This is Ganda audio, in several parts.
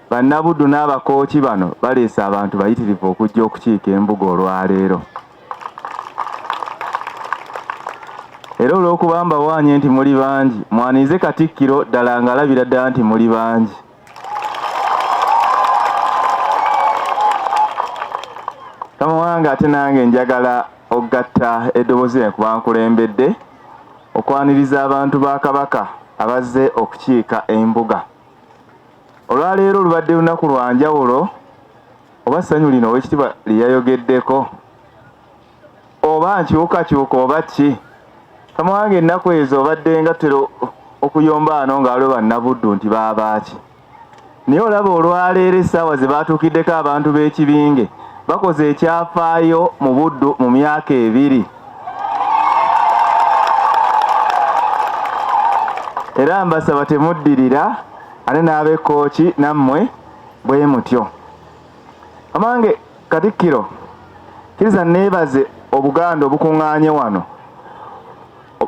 bannabuddu n'abakooki bano baleese abantu bayitirivu okujja okukiika embuga olwaleero. Era olw'okuba mbawaanye nti muli bangi, mwanize Katikkiro ddala ng'alabira ddala nti muli bangi. Kama wange ate nange njagala okugatta eddoboozi lyange kuba nkulembedde okwaniriza abantu ba Kabaka abazze okukiika embuga. Olwaleero lubadde lunaku lwa njawulo, oba ssanyu lino Oweekitiibwa lye yayogeddeko, oba nkyukakyuka oba ki. Kama wange ennaku ezo obadde nga tutera okuyomba ano nga waliwo bannabuddu nti baabaaki. Naye olaba olwaleero essaawa ze baatuukiddeko abantu b'ekibinge bakoze ekyafaayo mu buddu mu myaka 2. Era mbasaba temuddirira ate n'ab'ekkooki nammwe bwe mutyo. Amange Katikkiro, kkiriza neebaze Obuganda obukuŋŋaanye wano.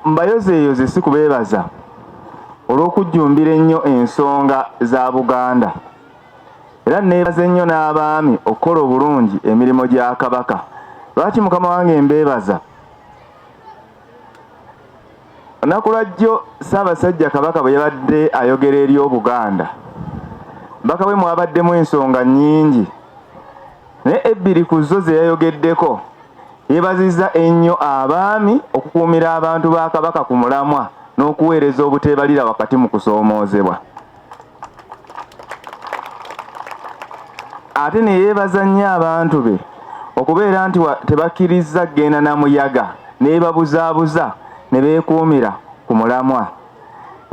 Mbayozeeyoze si kubeebaza olw'okujjumbira ennyo ensonga za Buganda. Era neebaze nnyo n'abaami okukola obulungi emirimu gya Kabaka. Lwaki Mukama wange mbeebaza? Olunaku lwajjo Ssaabasajja Kabaka bwe yabadde ayogera eri Obuganda, Mbaka we mwabaddemu ensonga nnyingi, naye ebbiri ku zo ze yayogeddeko yeebazizza ennyo abaami okukuumira abantu ba Kabaka ku mulamwa n'okuweereza obuteebalira wakati mu kusoomoozebwa. Ate ne yeebaza nnyo abantu be okubeera nti tebakkirizza kgenda na muyaga n'ebabuzaabuza ne beekuumira ku mulamwa.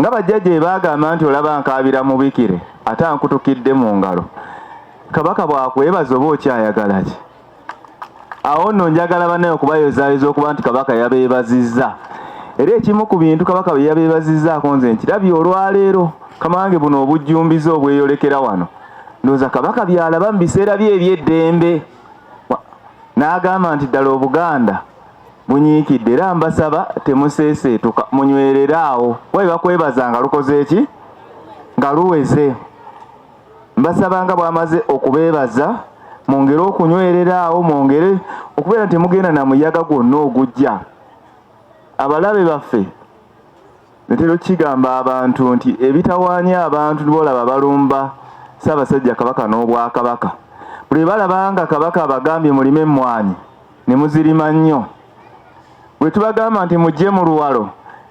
Nga bajjajja baagamba nti olaba nkaabira mubikire ate ankutukidde mu ngalo. Kabaka bw'akwebaza oba okyayagala ki? Awo nno njagala bannaye okubayozaayoza okuba nti Kabaka yabeebazizza. Era ekimu ku bintu Kabaka bye yabeebazizzaako nze nkirabye olwaleero. Kamange buno obujjumbizi obweyolekera wano, ndowooza Kabaka by'alaba mu biseera bye eby'eddembe. N'agamba nti ddala Obuganda bunyiikidde, era mbasaba temuseeseetuka, munywerere awo. Bwe bakwebaza nga lukoze eki? Nga luweze. Mbasaba nga bw'amaze okubeebaza mwongere okunywerera awo, mwongere okubeera nti temugenda na muyaga gwonna ogujja. Abalabe baffe netera okigamba abantu nti ebitawaanya abantu bolaba balumba Ssaabasajja Kabaka n'Obwakabaka. Buli balaba nga Kabaka abagambye mulime emmwanyi ne muzirima nnyo. Bwe tubagamba nti mujje mu luwalo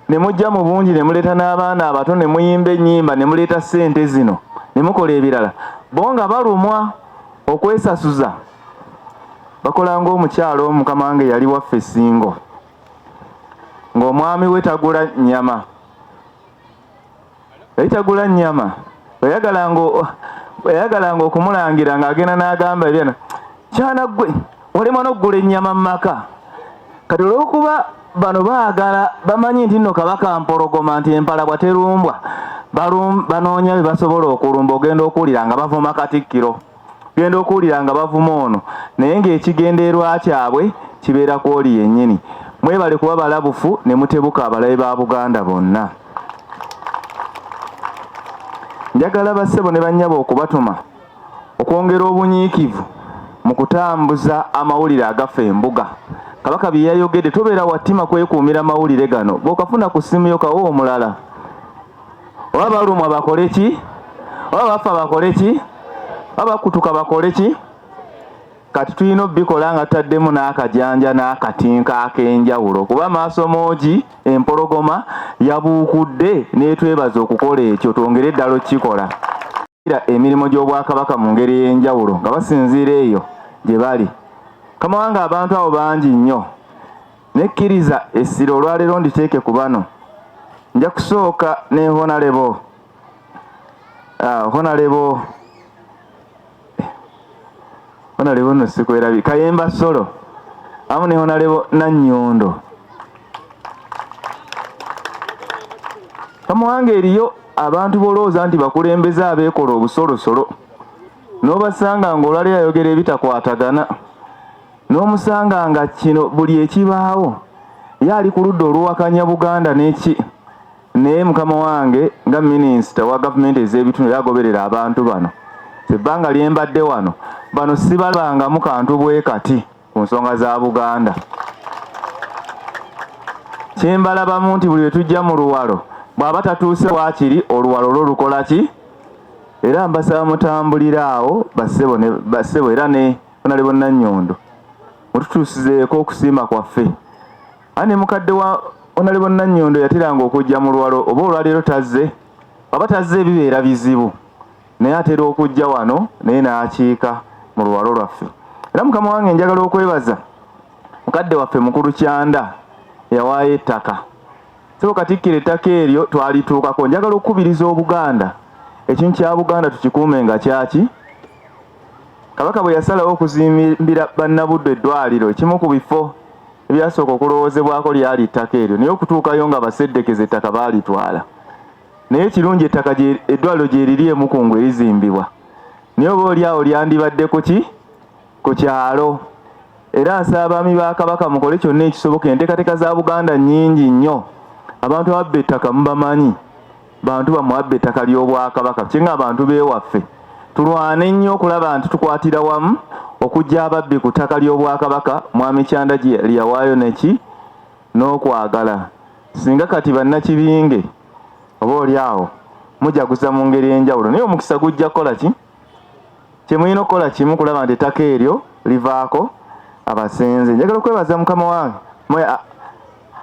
ne mujja mu bungi ne muleeta n'abaana abato ne muyimba ennyimba ne muleeta ssente zino ne mukola ebirala, bo nga balumwa okwesasuza. Bakola ng'omukyalo omu Mukama wange yali waffe Ssingo, ng'omwami we tagula nnyama. Yali tagula nnyama, yayagalanga okumulangira ng'agenda n'agamba ebyana, kyana ggwe olema n'oggula ennyama mu maka. Kati olw'okuba bano baagala bamanyi nti nno Kabaka mpologoma, nti empala bwaterumbwa banoonya bye basobola okulumba. Ogenda okuwulira nga bavuma Katikkiro, ogenda okuwulira nga bavuma ono, naye ng'ekigendeerwa kyabwe kibeera ku oli yennyini. Mwebale kuba balabufu ne mutebuka abalabe ba Buganda bonna. Njagala bassebo ne bannyabo okubatuma okwongera obunyiikivu mu kutambuza amawulire agafa embuga. Kabaka bye yayogedde tobeera wattima kwekuumira mawulire gano. Bw'okafuna ku ssimu yo kawo omulala. Oba balumwa bakole ki? Oba bafa bakole ki? Oba bakutuka bakole ki? Kati tulina obbikola nga tutaddemu n'akajanja n'akatinka ak'enjawulo, kuba maaso moogi empologoma yabuukudde n'etwebaza okukola ekyo, twongere eddala okukikola. Emirimu gy'Obwakabaka mu ngeri ey'enjawulo nga basinziira eyo gye bali. Kama wange abantu abo bangi nnyo, nekkiriza essiro olwaleero nditeeke ku bano. Nja kusooka ne Honorable nno sikwerabi Kayemba Solo amu ne Honorable Nannyondo. Kama wange eriyo abantu bolowooza nti bakulembeze abeekola obusolosolo, n'obasanga ng'olwaleero ayogera ebitakwatagana, n'omusanga nga kino buli ekibaawo ye ali ku ludda oluwakanya Buganda n'eki. Naye Mukama wange nga minisita wa gavumenti ez'ebitundu yagoberera abantu bano sebbanga lyembadde wano bano sibalabangamu kantu bwe kati ku nsonga za Buganda. Kyembalabamu nti buli lwe tujja mu Luwalo bw'aba tatuuse waakiri Oluwalo lwo lukola ki? Era mbasaba mutambulira awo bassebo era ne Honorable Nannyondo mututuusizeeko okusiima kwaffe. Ane mukadde wa Honorable Nannyondo yateranga okujja mu Luwalo oba olwaleero tazze, aba tazze bibeera bizibu, naye atera okujja wano naye n'akiika mu Luwalo lwaffe. Era mukama wange njagala okwebaza mukadde waffe mukulu Kyanda yawaayo ettaka. Sebo Katikkiro ettaka eryo twalituukako. Njagala okukubiriza Obuganda, ekintu kya Buganda tukikuume nga kyaki. Kabaka bwe yasalawo okuzimbira bannabuddu eddwaliro, ekimu ku bifo ebyasooka okulowoozebwako lyali ettaka eryo, naye okutuukayo nga baseddekeza ettaka baalitwala. Naye kirungi ettaka eddwaliro gye liri e Mukungu erizimbibwa, naye oba oliawo lyandibadde ku kyalo. Era nsaba abaami ba Kabaka mukole kyonna ekisoboka. Enteekateeka za Buganda nnyingi nnyo. Abantu ababba ettaka mubamanyi, bantu bamwabba ettaka ly'Obwakabaka. Kyenga abantu beewaffe tulwane nnyo okulaba nti tukwatira wamu okujja ababbi ku ttaka ly'Obwakabaka Mwami Kyanda gye lyawaayo neki n'okwagala. Singa kati bannakibinge oba oliawo mujaguza mu ngeri enjawulo, naye omukisa gujja kukola ki? Kye mulina okukola kimu kulaba nti ettaka eryo livaako abasenze. Njagala okwebaza mukama wange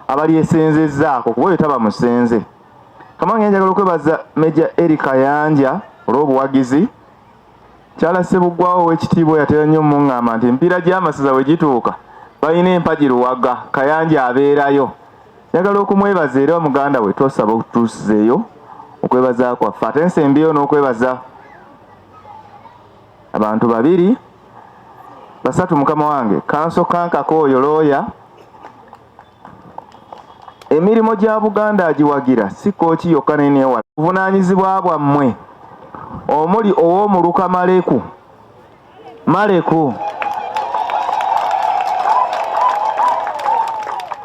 abalyesenzezzaako kuba oyo taba musenze. Mukama wange njagala okwebaza Meja Eric Kayanja olw'obuwagizi. Kyala Ssebuggwawo ow'ekitiibwa yatera nnyo muŋŋamba nti empiira gy'amasaza we gituuka balina empagi Luwaga, Kayanja abeerayo. Njagala okumwebaza era muganda we tosaba okutuusizeeyo okwebaza kwaffe. Ate nsembyeyo n'okwebaza abantu babiri basatu mukama wange. Kanso Kankako oyo looya, emirimu gya Buganda agiwagira si kooki yokka neneewala. Buvunaanyizibwa bwammwe omuli ow'omuluka Maleku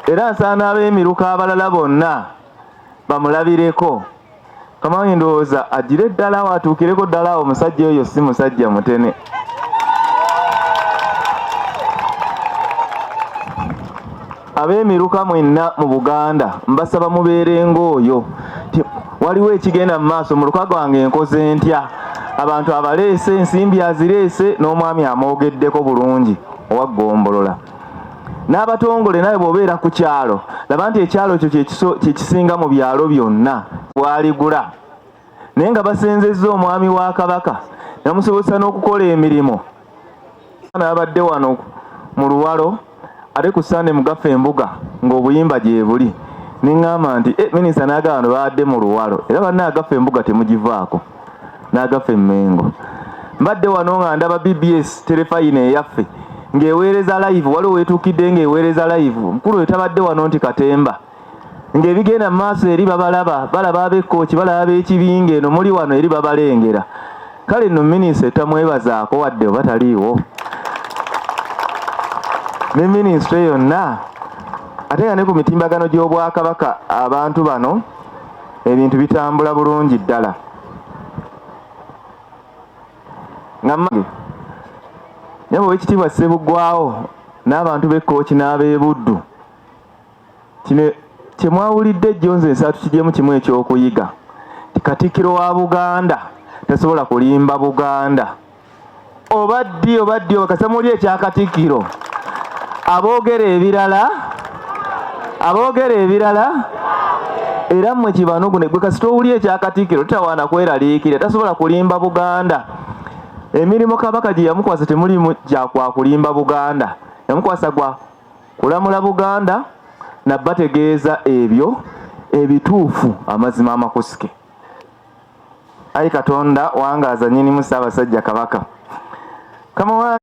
era nsaana ab'emiruka abalala bonna bamulabireko. Mukama wange ndowooza aggire ddala awo atuukireko ddala awo. Omusajja oyo si musajja mutene. Ab'emiruka mwenna mu Buganda mbasaba mubeere ng'oyo. Waliwo ekigenda mu maaso mu luka gwange nkoze ntya. Abantu abaleese, ensimbi azireese, n'omwami amwogeddeko bulungi owaggombolola. N'abatongole naye bw'obeera ku kyalo laba nti ekyalo kyo kye kisinga mu byalo byonna bwaligula. Naye nga basenzezza omwami wa Kabaka namusobozesa n'okukola emirimu. N'abadde wano mu Luwalo ate ku Sande mugaffe embuga ng'obuyimba gye buli. Niŋŋamba nti minisita n'agamba bano baadde mu Luwalo era banna agaffe embuga temugivaako n'agaffe Mmengo. Mbadde wano nga ndaba BBS terefayina eyaffe ng'eweereza live. Waliwo weetuukidde ng'eweereza live. Mukulu we tabadde wano nti Katemba. Ng'ebigenda mu maaso eri balaba ab'ekkooki, balaba ab'ekibinga, eno muli wano eri babalengera. Kale nno minisita tamwebazaako wadde oba taliiwo. Ne minisita yonna ate nga ne ku mitimbagano gy'Obwakabaka abantu bano ebintu bitambula bulungi ddala. Nyama ow'ekitiibwa Ssebuggwawo n'abantu b'Ekkooki n'ab'e Buddu, kino kye mwawulidde jjo nze nsaba tukigyemu kimu ekyokuyiga. Katikkiro wa Buganda tasobola kulimba Buganda. Obaddi bakasa muli ekya Katikkiro aboogera ebirala era mmwe kibanugune gwe kasita owuli ekya Katikkiro tutawaana kweraliikira, tasobola kulimba Buganda. Emirimu Kabaka gye yamukwasa temulimu gya kwa kulimba Buganda, yamukwasa gwa kulamula Buganda nabbategeeza ebyo ebituufu amazima amakusike. Ayi Katonda wangaaza nnyinimu Ssaabasajja Kabaka.